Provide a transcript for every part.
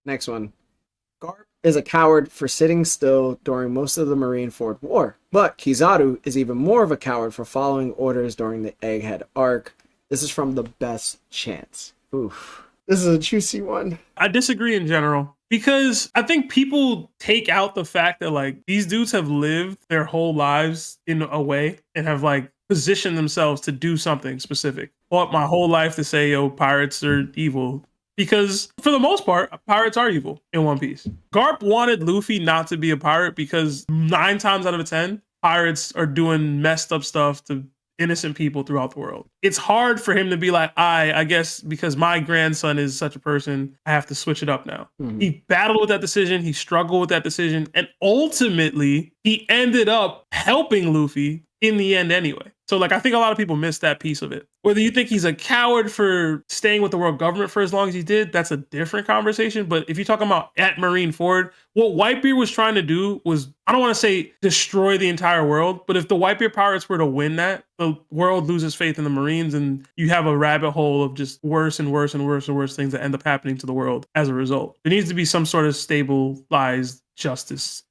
Next one. Garp is a coward for sitting still during most of the Marineford War, but Kizaru is even more of a coward for following orders during the Egghead arc. This is from the best chance. Oof. This is a juicy one. I disagree in general. Because I think people take out the fact that like these dudes have lived their whole lives in a way and have like positioned themselves to do something specific. Fought my whole life to say, yo, pirates are evil. Because for the most part, pirates are evil in One Piece. Garp wanted Luffy not to be a pirate because 9 times out of 10, pirates are doing messed up stuff to innocent people throughout the world. It's hard for him to be like, I guess because my grandson is such a person, I have to switch it up now. Mm-hmm. He battled with that decision. He struggled with that decision. And ultimately, he ended up helping Luffy in the end anyway. So like, I think a lot of people miss that piece of it. Whether you think he's a coward for staying with the world government for as long as he did, that's a different conversation. But if you're talking about at Marineford, what Whitebeard was trying to do was, I don't want to say destroy the entire world, but if the Whitebeard pirates were to win that, the world loses faith in the Marines and you have a rabbit hole of just worse and worse and worse and worse things that end up happening to the world as a result. There needs to be some sort of stabilized justice.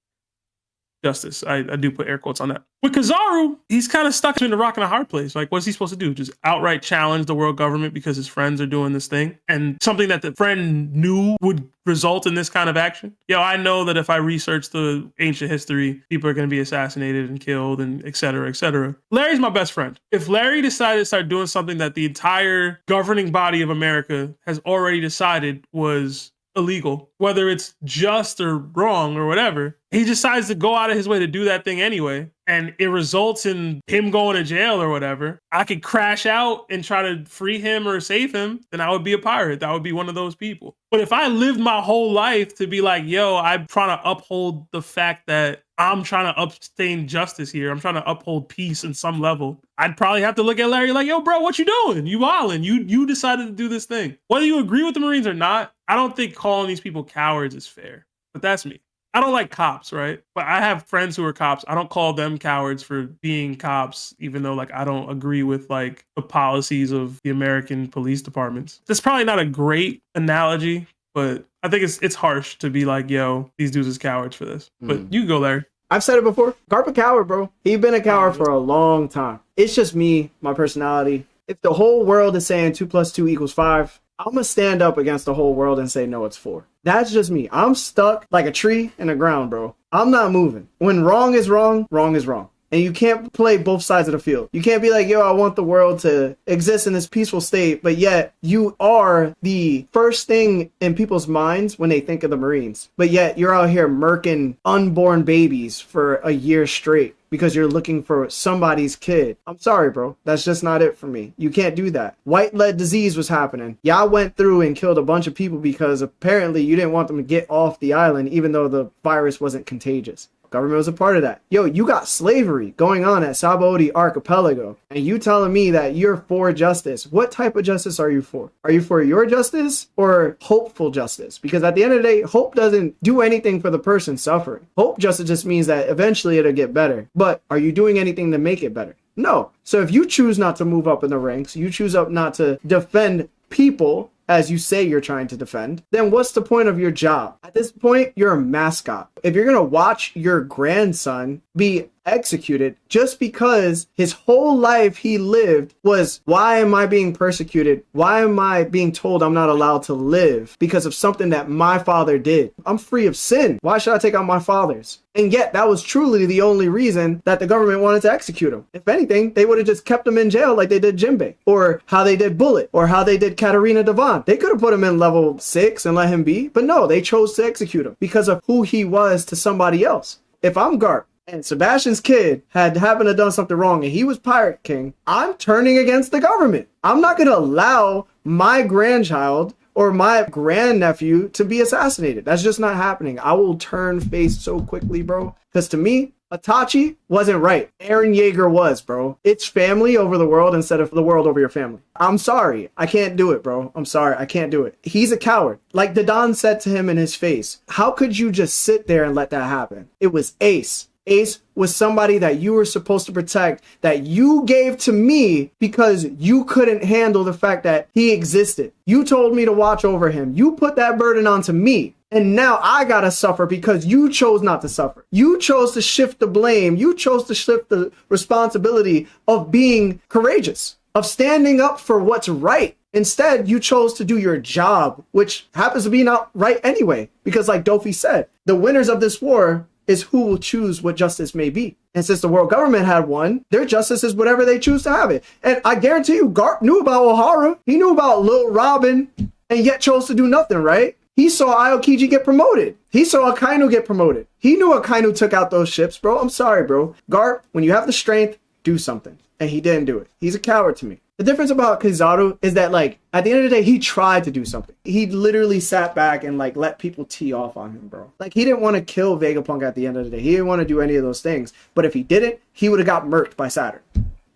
I do put air quotes on that. With Kizaru, he's kind of stuck between a rock and a hard place. Like, what's he supposed to do? Just outright challenge the world government because his friends are doing this thing? And something that the friend knew would result in this kind of action? Yo, I know that if I research the ancient history, people are going to be assassinated and killed and et cetera, et cetera. Larry's my best friend. If Larry decided to start doing something that the entire governing body of America has already decided was illegal, whether it's just or wrong or whatever, he decides to go out of his way to do that thing anyway, and it results in him going to jail or whatever, I could crash out and try to free him or save him, then I would be a pirate. That would be one of those people. But if I lived my whole life to be like, yo, I'm trying to uphold the fact that I'm trying to obtain justice here, I'm trying to uphold peace in some level, I'd probably have to look at Larry like, yo, bro, what you doing? You wildin'. You decided to do this thing. Whether you agree with the Marines or not, I don't think calling these people cowards is fair. But that's me. I don't like cops, right? But I have friends who are cops. I don't call them cowards for being cops, even though like I don't agree with like the policies of the American police departments. That's probably not a great analogy, but I think it's harsh to be like, yo, these dudes is cowards for this. But you go, Larry. I've said it before. Garp a coward, bro. He's been a coward for a long time. It's just me, my personality. If the whole world is saying 2 + 2 = 5, I'm going to stand up against the whole world and say, no, it's 4. That's just me. I'm stuck like a tree in the ground, bro. I'm not moving. When wrong is wrong, wrong is wrong. And you can't play both sides of the field. You can't be like, yo, I want the world to exist in this peaceful state, but yet you are the first thing in people's minds when they think of the Marines. But yet you're out here murking unborn babies for a year straight because you're looking for somebody's kid. I'm sorry, bro. That's just not it for me. You can't do that. White lead disease was happening. Y'all went through and killed a bunch of people because apparently you didn't want them to get off the island even though the virus wasn't contagious. Government was a part of that. Yo, you got slavery going on at Sabaody Archipelago, and you telling me that you're for justice. What type of justice are you for? Are you for your justice or hopeful justice? Because at the end of the day, hope doesn't do anything for the person suffering. Hope justice just means that eventually it'll get better. But are you doing anything to make it better? No. So if you choose not to move up in the ranks, you choose up not to defend people as you say you're trying to defend, then what's the point of your job? At this point, you're a mascot. If you're going to watch your grandson be executed just because his whole life he lived was, why am I being persecuted? Why am I being told I'm not allowed to live because of something that my father did? I'm free of sin. Why should I take out my father's? And yet that was truly the only reason that the government wanted to execute him. If anything, they would have just kept him in jail like they did Jinbei, or how they did Bullet, or how they did Katarina Devon. They could have put him in level 6 and let him be, but no, they chose to execute him because of who he was to somebody else. If I'm Garp, and Sebastian's kid happened to done something wrong and he was Pirate King, I'm turning against the government. I'm not going to allow my grandchild or my grandnephew to be assassinated. That's just not happening. I will turn face so quickly, bro. Because to me, Itachi wasn't right. Eren Yeager was, bro. It's family over the world instead of the world over your family. I'm sorry. I can't do it, bro. I'm sorry. I can't do it. He's a coward. Like Dadan said to him in his face, how could you just sit there and let that happen? It was Ace. Ace was somebody that you were supposed to protect, that you gave to me because you couldn't handle the fact that he existed. You told me to watch over him. You put that burden onto me. And now I gotta suffer because you chose not to suffer. You chose to shift the blame. You chose to shift the responsibility of being courageous, of standing up for what's right. Instead, you chose to do your job, which happens to be not right anyway. Because like Dofi said, the winners of this war is who will choose what justice may be. And since the world government had won, their justice is whatever they choose to have it. And I guarantee you, Garp knew about O'Hara. He knew about Lil Robin, and yet chose to do nothing, right? He saw Aokiji get promoted. He saw Akainu get promoted. He knew Akainu took out those ships, bro. I'm sorry, bro. Garp, when you have the strength, do something. And he didn't do it. He's a coward to me. The difference about Kizaru is that, like, at the end of the day, he tried to do something. He literally sat back and, like, let people tee off on him, bro. Like, he didn't want to kill Vegapunk at the end of the day. He didn't want to do any of those things. But if he didn't, he would have got murked by Saturn.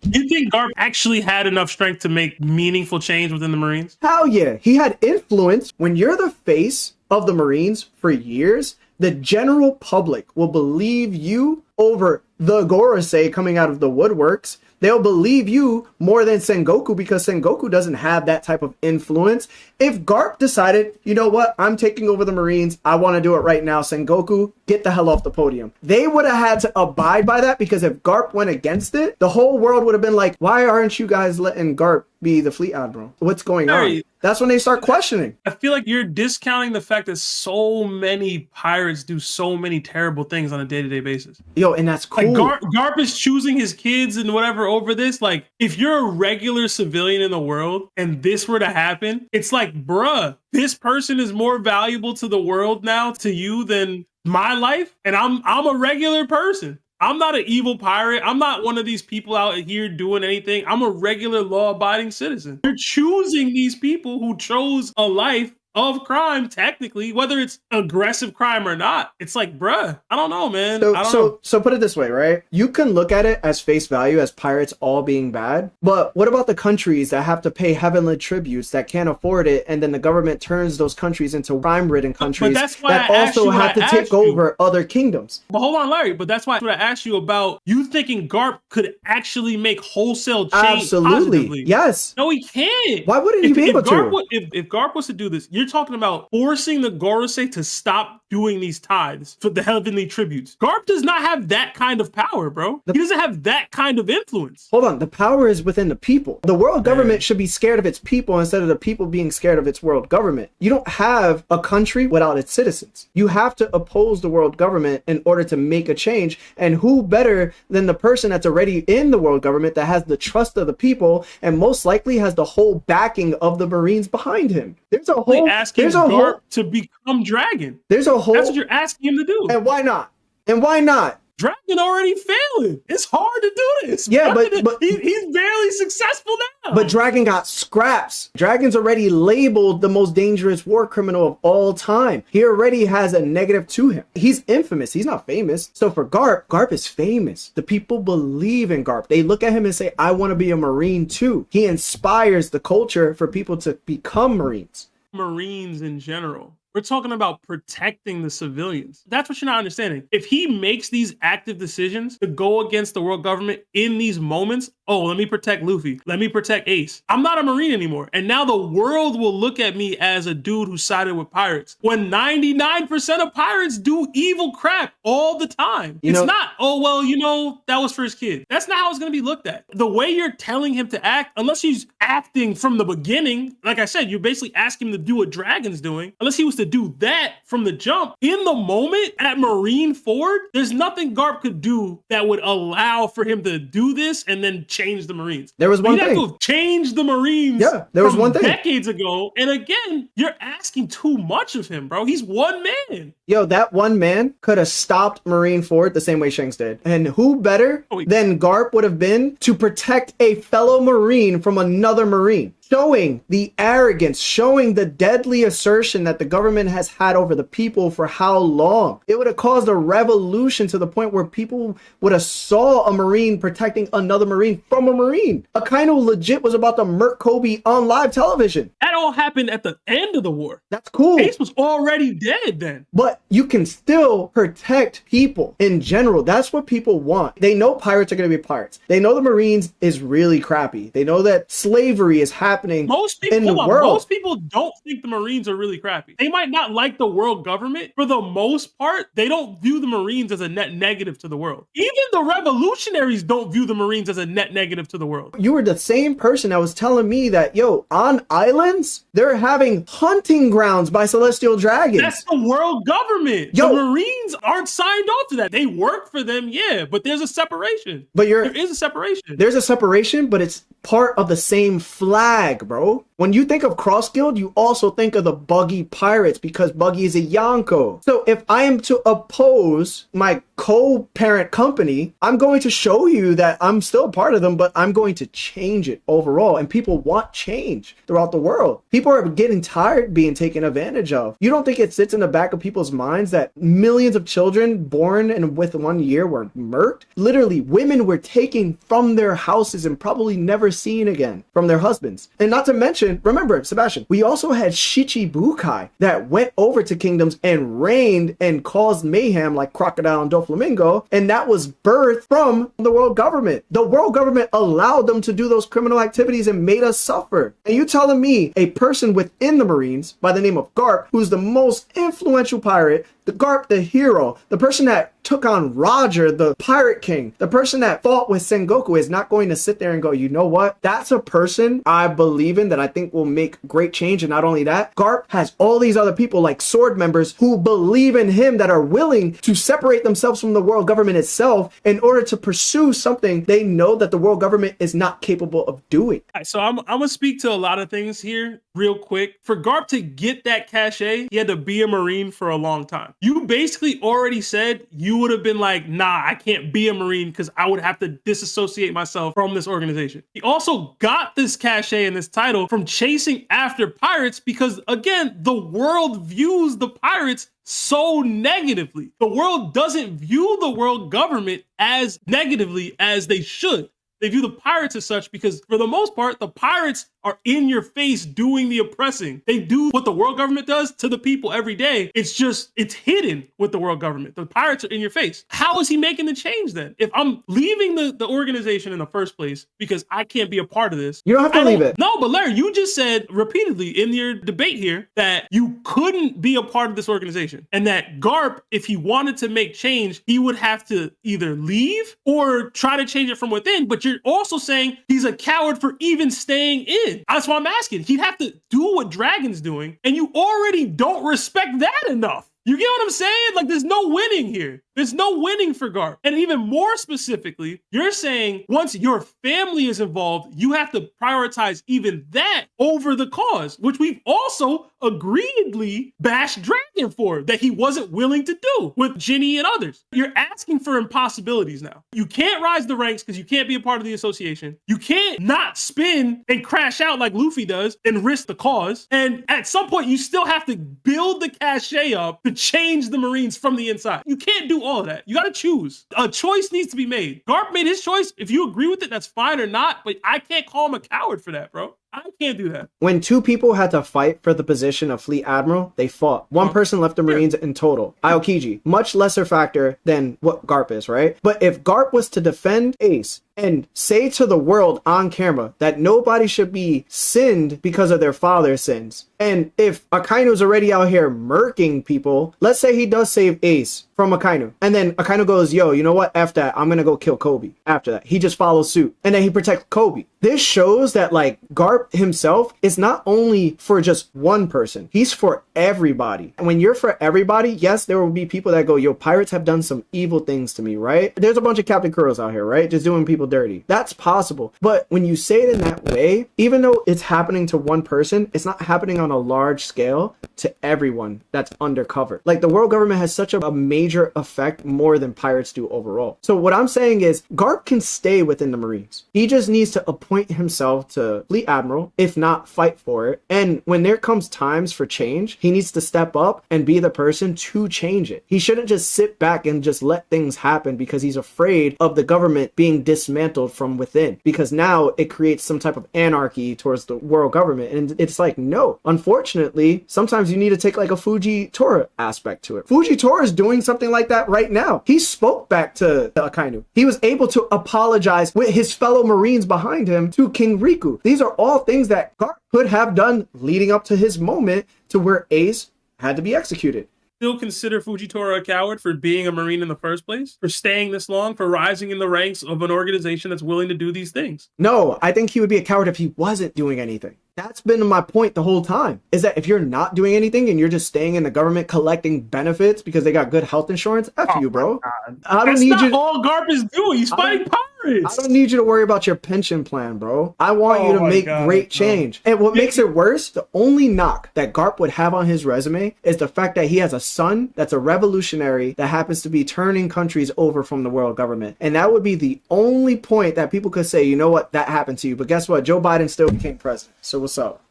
You think Garp actually had enough strength to make meaningful change within the Marines? Hell yeah. He had influence. When you're the face of the Marines for years, the general public will believe you over the Gorosei coming out of the woodworks. They'll believe you more than Sengoku because Sengoku doesn't have that type of influence. If Garp decided, you know what, I'm taking over the Marines, I want to do it right now, Sengoku, get the hell off the podium. They would have had to abide by that because if Garp went against it, the whole world would have been like, why aren't you guys letting Garp be the fleet admiral? What's going on? That's when they start questioning. I feel like you're discounting the fact that so many pirates do so many terrible things on a day-to-day basis. Yo, and that's cool. Like Garp is choosing his kids and whatever over this. Like, if you're a regular civilian in the world and this were to happen, it's like, bruh, this person is more valuable to the world now, to you, than my life. And I'm a regular person. I'm not an evil pirate. I'm not one of these people out here doing anything. I'm a regular law-abiding citizen. You're choosing these people who chose a life of crime, technically, whether it's aggressive crime or not. It's like, bruh, I don't know, man. So put it this way, right? You can look at it as face value as pirates all being bad, but what about the countries that have to pay heavenly tributes that can't afford it, and then the government turns those countries into crime-ridden countries that also have to take over other kingdoms? But hold on, Larry, but that's why I asked you about you thinking Garp could actually make wholesale change. Absolutely. Positively. Yes. No, he can't. Why wouldn't he be able to? If Garp was to do this, you're talking about forcing the Gorosei to stop doing these tithes for the heavenly tributes. Garp does not have that kind of power, bro. He doesn't have that kind of influence. Hold on. The power is within the people. The world government should be scared of its people instead of the people being scared of its world government. You don't have a country without its citizens. You have to oppose the world government in order to make a change. And who better than the person that's already in the world government that has the trust of the people and most likely has the whole backing of the Marines behind him? There's a whole... Asking Garp to become Dragon. There's a whole... That's what you're asking him to do. And why not? And why not? Dragon already failing. It's hard to do this. Yeah, but he's barely successful now. But Dragon got scraps. Dragon's already labeled the most dangerous war criminal of all time. He already has a negative to him. He's infamous. He's not famous. So for Garp is famous. The people believe in Garp. They look at him and say, I want to be a Marine too. He inspires the culture for people to become Marines. Marines in general. We're talking about protecting the civilians. That's what you're not understanding. If he makes these active decisions to go against the world government in these moments, oh, let me protect Luffy. Let me protect Ace. I'm not a Marine anymore. And now the world will look at me as a dude who sided with pirates. When 99% of pirates do evil crap all the time. It's not, oh, well, that was for his kid. That's not how it's going to be looked at. The way you're telling him to act, unless he's acting from the beginning, like I said, you're basically asking him to do what Dragon's doing. Unless he was to do that from the jump, in the moment at Marineford, there's nothing Garp could do that would allow for him to do this and then change the Marines. There was one thing. He'd have to change the Marines. Yeah, there was one thing. Decades ago. And again, you're asking too much of him, bro. He's one man. Yo, that one man could have stopped Marineford the same way Shanks did. And who better than Garp would have been to protect a fellow Marine from another Marine? Showing the arrogance, showing the deadly assertion that the government has had over the people for how long. It would have caused a revolution to the point where people would have saw a Marine protecting another Marine from a Marine. Akainu legit was about to murk Kobe on live television. that all happened at the end of the war. That's cool. Ace was already dead then. But you can still protect people in general. That's what people want. They know pirates are going to be pirates. They know the Marines is really crappy. They know that slavery is happening in the world. Most people don't think the Marines are really crappy. They might not like the world government. For the most part, they don't view the Marines as a net negative to the world. Even the revolutionaries don't view the Marines as a net negative to the world. You were the same person that was telling me that, yo, on islands, they're having hunting grounds by celestial dragons. That's the world government. Yo, the Marines aren't signed off to that. They work for them, yeah, but there's a separation. There is a separation. There's a separation, but it's part of the same flag, bro. When you think of Cross Guild, you also think of the Buggy Pirates because Buggy is a Yonko. So if I am to oppose my co-parent company, I'm going to show you that I'm still a part of them, but I'm going to change it overall. And people want change throughout the world. People are getting tired being taken advantage of. You don't think it sits in the back of people's minds that millions of children born and with 1 year were murked? Literally, women were taken from their houses and probably never seen again from their husbands. And not to mention, remember, Sebastian, we also had Shichibukai that went over to kingdoms and reigned and caused mayhem like Crocodile and Doflamingo, and that was birthed from the world government. The world government allowed them to do those criminal activities and made us suffer. And you telling me a person within the Marines by the name of Garp, who's the most influential pirate, the Garp, the hero, the person that took on Roger, the pirate king, the person that fought with Sengoku, is not going to sit there and go, you know what? That's a person I believe in that I think will make great change. And not only that, Garp has all these other people like sword members who believe in him that are willing to separate themselves from the world government itself in order to pursue something they know that the world government is not capable of doing. All right, so I'm going to speak to a lot of things here real quick. For Garp to get that cachet, he had to be a Marine for a long time. You basically already said you would have been like, nah, I can't be a Marine because I would have to disassociate myself from this organization. He also got this cachet and this title from chasing after pirates because, again, the world views the pirates so negatively. The world doesn't view the world government as negatively as they should. They view the pirates as such because, for the most part, the pirates are in your face doing the oppressing. They do what the world government does to the people every day. It's just, it's hidden with the world government. The pirates are in your face. How is he making the change then? If I'm leaving the organization in the first place because I can't be a part of this. You don't have to leave it. No, but Larry, you just said repeatedly in your debate here that you couldn't be a part of this organization and that Garp, if he wanted to make change, he would have to either leave or try to change it from within. But you're also saying he's a coward for even staying in. That's why I'm asking. He'd have to do what Dragon's doing, and you already don't respect that enough. You get what I'm saying? Like, there's no winning here. There's no winning for Garp. And even more specifically, you're saying once your family is involved, you have to prioritize even that over the cause, which we've also agreedly bashed Dragon for, that he wasn't willing to do with Ginny and others. You're asking for impossibilities now. You can't rise the ranks because you can't be a part of the association. You can't not spin and crash out like Luffy does and risk the cause. And at some point, you still have to build the cachet up to change the Marines from the inside. You can't do all of that. You got to choose. A choice needs to be made. Garp made his choice. If you agree with it, that's fine or not, but I can't call him a coward for that, bro. I can't do that. When two people had to fight for the position of Fleet Admiral, they fought. One person left the Marines in total. Aokiji, much lesser factor than what Garp is, right? But if Garp was to defend Ace and say to the world on camera that nobody should be sinned because of their father's sins, and if Akaino's already out here murking people, let's say he does save Ace from Akainu, and then Akainu goes, yo, you know what? After that, I'm gonna go kill Kobe. After that, he just follows suit, and then he protects Kobe. This shows that, like, Garp himself is not only for just one person, he's for everybody. And when you're for everybody, yes, there will be people that go, yo, pirates have done some evil things to me, right? There's a bunch of Captain Kuros out here, right? Just doing people dirty. That's possible. But when you say it in that way, even though it's happening to one person, it's not happening on a large scale to everyone that's undercover. Like, the world government has such a major effect more than pirates do overall. So what I'm saying is Garp can stay within the Marines. He just needs to appoint himself to Fleet Admiral admiral, if not fight for it. And when there comes times for change, he needs to step up and be the person to change it. He shouldn't just sit back and just let things happen because he's afraid of the government being dismantled from within, because now it creates some type of anarchy towards the world government. And it's like, no, unfortunately, sometimes you need to take like a Fujitora aspect to it. Fujitora is doing something like that right now. He spoke back to Akainu. He was able to apologize with his fellow Marines behind him to King Riku. These are all things that Garp could have done leading up to his moment to where Ace had to be executed. Still consider Fujitora a coward for being a Marine in the first place, for staying this long, for rising in the ranks of an organization that's willing to do these things? No, I think he would be a coward if he wasn't doing anything. That's been my point the whole time, is that if you're not doing anything and you're just staying in the government collecting benefits because they got good health insurance, F you, bro. I don't need you. All Garp is doing. He's fighting pirates. I don't need you to worry about your pension plan, bro. I want you to make great change. And what makes it worse, the only knock that Garp would have on his resume is the fact that he has a son that's a revolutionary that happens to be turning countries over from the world government. And that would be the only point that people could say, you know what, that happened to you. But guess what? Joe Biden still became president. So what's up?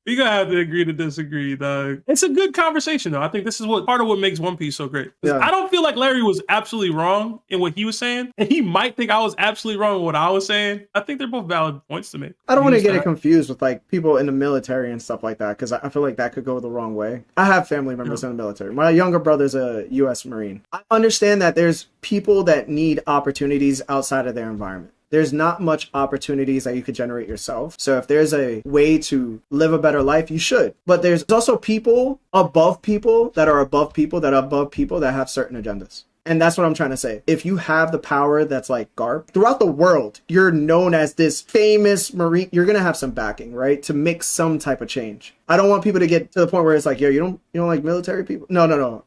We gotta have to agree to disagree, dog. It's a good conversation, though. I think this is part of what makes One Piece so great. Yeah. I don't feel like Larry was absolutely wrong in what he was saying, and he might think I was absolutely wrong in what I was saying. I think they're both valid points to make. I don't want to get it confused with like people in the military and stuff like that, because I feel like that could go the wrong way. I have family members in the military. My younger brother's a U.S. Marine. I understand that there's people that need opportunities outside of their environment. There's not much opportunities that you could generate yourself. So if there's a way to live a better life, you should. But there's also people above people that are above people that are above people that have certain agendas. And that's what I'm trying to say. If you have the power that's like Garp, throughout the world, you're known as this famous Marine, you're going to have some backing, right? To make some type of change. I don't want people to get to the point where it's like, yo, you don't like military people? No.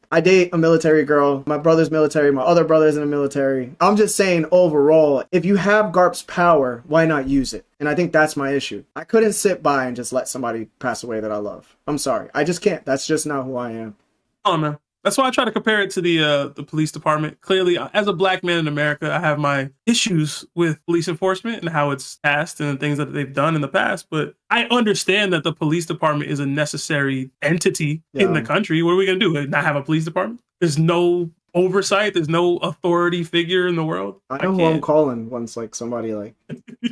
I date a military girl. My brother's military. My other brother's in the military. I'm just saying overall, if you have Garp's power, why not use it? And I think that's my issue. I couldn't sit by and just let somebody pass away that I love. I'm sorry. I just can't. That's just not who I am. Oh, man. That's why I try to compare it to the police department. Clearly, as a black man in America, I have my issues with police enforcement and how it's passed and the things that they've done in the past. But I understand that the police department is a necessary entity in the country. What are we going to do? Not have a police department? There's no oversight. There's no authority figure in the world. I know who I'm calling once like somebody like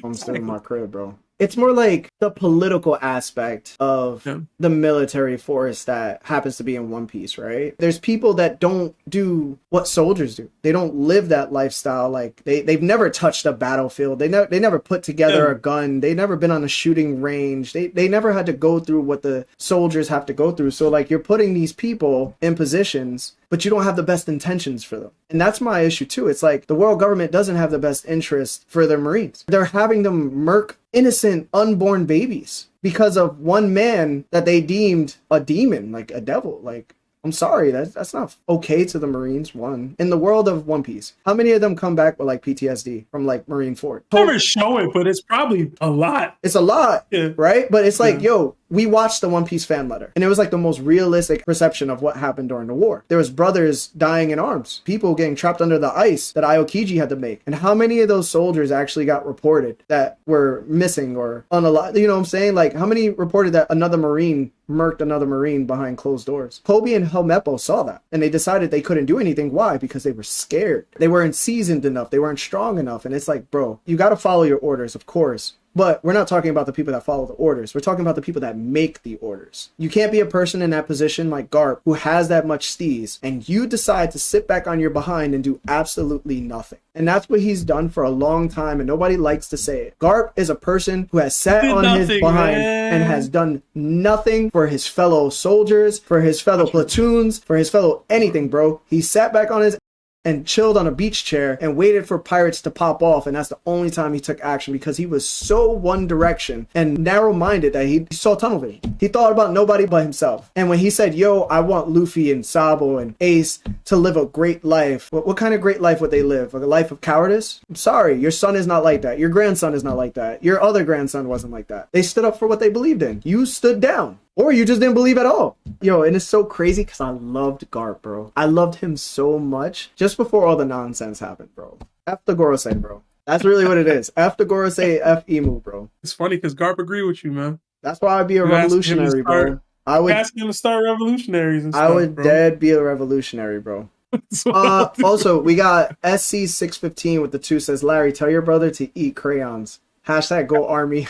comes to my crib, bro. It's more like the political aspect of the military force that happens to be in One Piece, right? There's people that don't do what soldiers do. They don't live that lifestyle. Like they've never touched a battlefield. They never put together a gun. They never been on a shooting range. They never had to go through what the soldiers have to go through. So like you're putting these people in positions, but you don't have the best intentions for them. And that's my issue too. It's like the world government doesn't have the best interest for their Marines. They're having them murk innocent unborn babies because of one man that they deemed a demon, like a devil. Like, I'm sorry, that's not okay to the Marines. One, in the world of One Piece, how many of them come back with like PTSD from like Marineford? Never show it, but it's probably a lot. It's a lot, right? But it's like, yo, we watched the One Piece fan letter, and it was like the most realistic perception of what happened during the war. There was brothers dying in arms, people getting trapped under the ice that Aokiji had to make. And how many of those soldiers actually got reported that were missing or unalive? You know what I'm saying? Like, how many reported that another Marine murked another Marine behind closed doors? Kobe and Helmeppo saw that, and they decided they couldn't do anything. Why? Because they were scared. They weren't seasoned enough. They weren't strong enough. And it's like, bro, you got to follow your orders, of course. But we're not talking about the people that follow the orders. We're talking about the people that make the orders. You can't be a person in that position like Garp who has that much steez, and you decide to sit back on your behind and do absolutely nothing. And that's what he's done for a long time, and nobody likes to say it. Garp is a person who has sat on his behind and has done nothing for his fellow soldiers, for his fellow platoons, for his fellow anything, bro. He sat back on his and chilled on a beach chair and waited for pirates to pop off, and that's the only time he took action, because he was so one direction and narrow-minded that he saw tunnel vision. He thought about nobody but himself. And when he said, yo, I want Luffy and Sabo and Ace to live a great life, what kind of great life would they live? A life of cowardice? I'm sorry, your son is not like that. Your grandson is not like that. Your other grandson wasn't like that. They stood up for what they believed in. You stood down. Or you just didn't believe at all. Yo, and it's so crazy because I loved Garp, bro. I loved him so much just before all the nonsense happened, bro. F the Gorosei, bro. That's really what it is. F the Gorosei, F Emu, bro. It's funny because Garp agree with you, man. That's why I'd be a You asked him to revolutionary, start- bro. I would Asking him to start revolutionaries and stuff. I would bro. dead be a revolutionary, bro. Also, we got SC615 with the 2 says, Larry, tell your brother to eat crayons. Hashtag go army.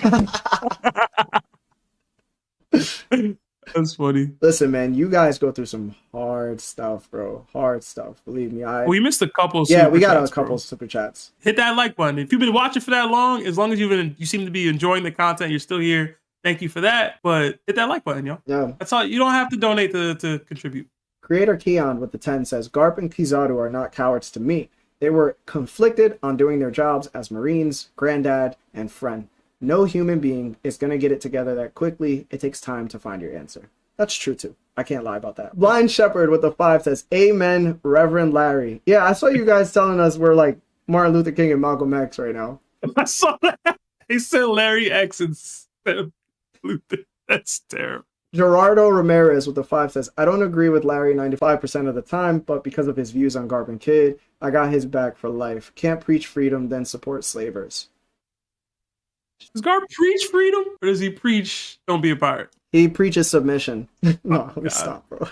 That's funny. Listen, man, you guys go through some hard stuff, bro. Hard stuff. Believe me. We missed a couple. Yeah, we got super chats, a couple bro. super chats. Hit that like button. If you've been watching for that long, as long as you seem to be enjoying the content, you're still here. Thank you for that. But hit that like button, yo. Yeah. That's all. You don't have to donate to contribute. Creator Keon with the 10 says, Garp and Kizaru are not cowards to me. They were conflicted on doing their jobs as Marines, granddad, and friend. No human being is going to get it together that quickly. It takes time to find your answer. That's true, too. I can't lie about that. Blind Shepherd with the 5 says, Amen, Reverend Larry. Yeah, I saw you guys telling us we're like Martin Luther King and Malcolm X right now. I saw that. They said Larry X instead of Luther. That's terrible. Gerardo Ramirez with the 5 says, I don't agree with Larry 95% of the time, but because of his views on Garp and Kid, I got his back for life. Can't preach freedom, then support slavers. Does Garp preach freedom, or does he preach don't be a pirate? He preaches submission. No, God. stop, bro.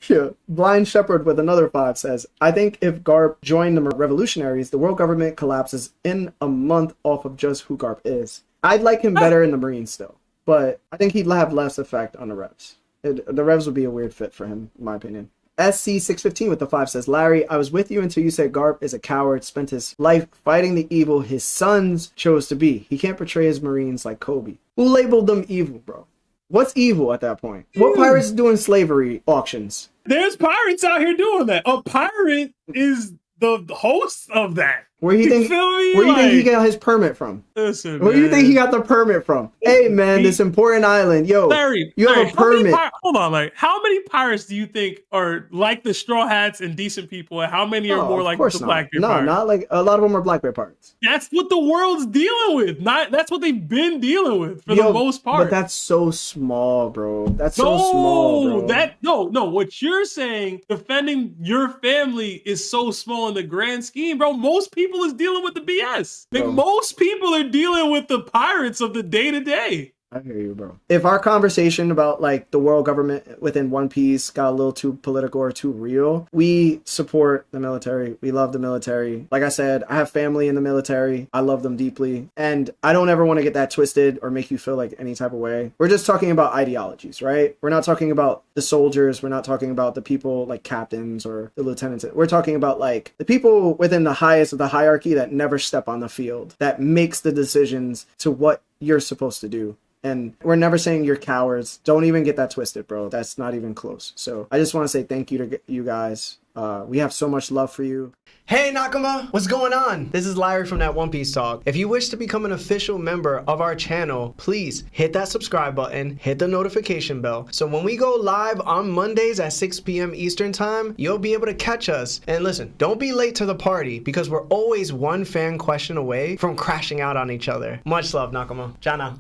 Yeah. Blind Shepherd with another 5 says, I think if Garp joined the revolutionaries, the world government collapses in a month off of just who Garp is. I'd like him better in the Marines still, but I think he'd have less effect on the Revs. The Revs would be a weird fit for him, in my opinion. SC615 with the 5 says, Larry, I was with you until you said Garp is a coward, spent his life fighting the evil his sons chose to be. He can't portray his Marines like Kobe. Who labeled them evil, bro? What's evil at that point? What pirates is doing slavery auctions? There's pirates out here doing that. A pirate is the host of that. Where do you think he got his permit from? Listen, Where do you think he got the permit from? Hey, man, this important island. Yo, Larry, you have a permit. Hold on, Larry. How many pirates do you think are like the Straw Hats and decent people, and how many are more like the Blackbeard pirates? No, not like a lot of them are Blackbeard pirates. That's what the world's dealing with. That's what they've been dealing with for the most part. But that's so small, bro. That's so small, bro. No. What you're saying, defending your family is so small in the grand scheme, bro. Most people is dealing with the BS. Like, most people are dealing with the pirates of the day to day. I hear you, bro. If our conversation about like the world government within One Piece got a little too political or too real, we support the military. We love the military. Like I said, I have family in the military. I love them deeply. And I don't ever want to get that twisted or make you feel like any type of way. We're just talking about ideologies, right? We're not talking about the soldiers. We're not talking about the people like captains or the lieutenants. We're talking about like the people within the highest of the hierarchy that never step on the field, that makes the decisions to what you're supposed to do. And we're never saying you're cowards. Don't even get that twisted, bro. That's not even close. So I just want to say thank you to you guys. We have so much love for you. Hey Nakama, what's going on? This is Larry from That One Piece Talk. If you wish to become an official member of our channel, please hit that subscribe button, hit the notification bell. So when we go live on Mondays at 6 p.m. Eastern time, you'll be able to catch us. And listen, don't be late to the party because we're always one fan question away from crashing out on each other. Much love, Nakama. Jana.